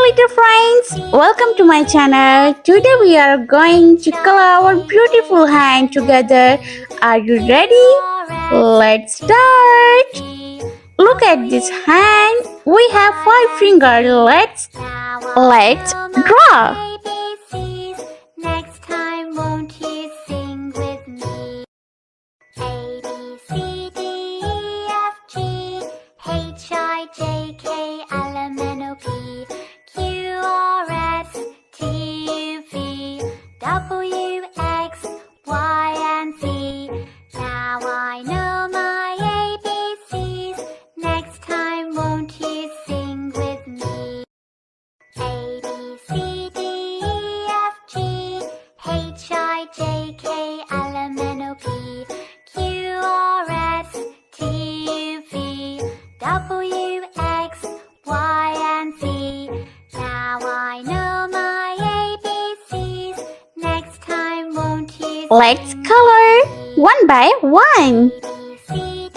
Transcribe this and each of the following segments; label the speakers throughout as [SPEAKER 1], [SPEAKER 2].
[SPEAKER 1] little friends, welcome to my channel. Today we are going to color our beautiful hand together. Are you ready? Let's start. Look at this hand. We have 5 fingers. Let's draw.
[SPEAKER 2] Next time, won't you sing with me? A, B, C, D, E, F, G, H, I, J, K, L, M, N, O, P, Q, R, S, T, U, V, W, X, Y, and Z. Now I know my ABCs. Next time, won't you sing with me? A, B, C, D, E, F, G, H, I, J, K, L, M, N, O, P, Q, R, S, T, U, V, W, X, Y, and Z. Now I know my ABCs. Next time, won't you
[SPEAKER 1] Let's color one by one.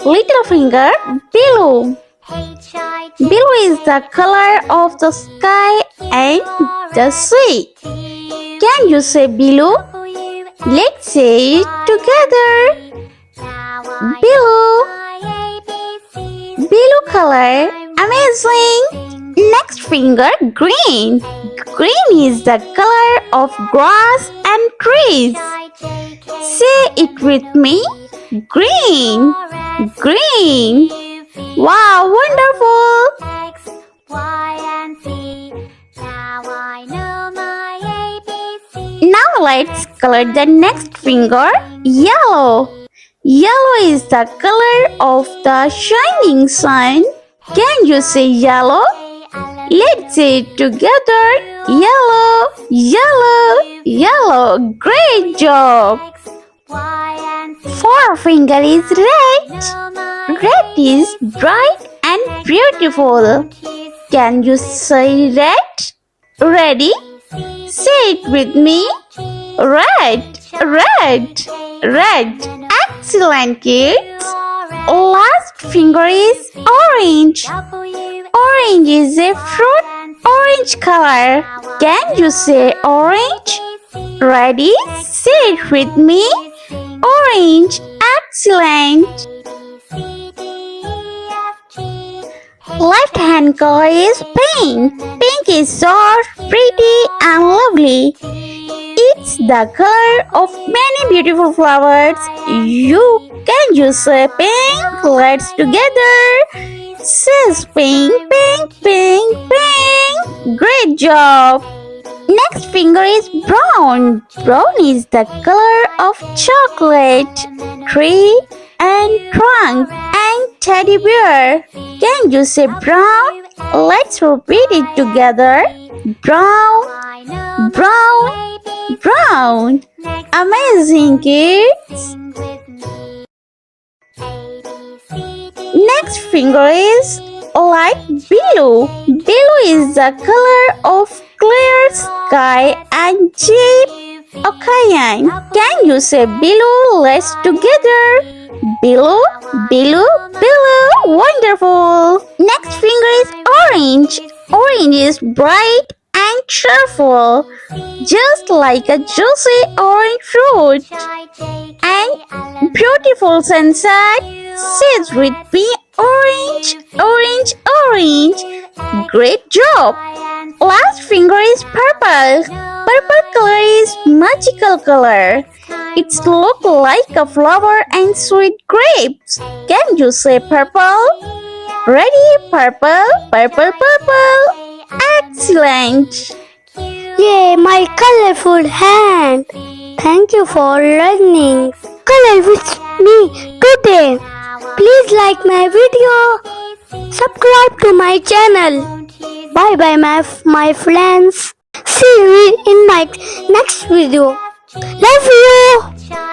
[SPEAKER 1] Little finger, blue. Blue is the color of the sky and the sea. Can you say blue? Let's say it together. Blue. Blue color. Amazing. Next finger, green. Green is the color of grass and trees. Say it with me. Green. Green. Wow, wonderful.
[SPEAKER 2] X, Y, and Z. Now I know my ABC.
[SPEAKER 1] Now let's color the next finger, yellow. Yellow is the color of the shining sun. Can you say yellow? Let's say it together. Yellow, yellow, yellow. Great job.
[SPEAKER 2] X, Y, and Z.
[SPEAKER 1] Forefinger is red. Red is bright and beautiful. Can you say red? Ready? Say it with me. Red, red, red. Excellent, kids. Last finger is orange. Orange is a fruit, orange color. Can you say orange? Ready? Say it with me. Orange. Excellent. Left hand color is pink. Pink is soft, pretty and lovely. It's the color of many beautiful flowers. Can you say pink? Let's together. Says pink, pink, pink, pink. Great job. Next finger is brown. Brown is the color of chocolate, tree and trunk and teddy bear. Can you say brown? Let's repeat it together. Brown, brown, brown. Amazing, kids. Next finger is light blue. Blue is the color of clear sky and deep ocean. Can you say blue? Let's together. Blue, blue, blue. Wonderful. Next finger is orange. Orange is bright and cheerful, just like a juicy orange fruit. And beautiful sunset. Says with me, orange, orange, orange. Great job. Last finger is purple. Purple color is magical color. It's look like a flower and sweet grapes. Can you say purple? Ready? Purple, purple, purple. Excellent.
[SPEAKER 3] Yay, my colorful hand. Thank you for learning color with me today. Please like my video. Subscribe to my channel. Bye bye my friends. See you in my next video. Love you.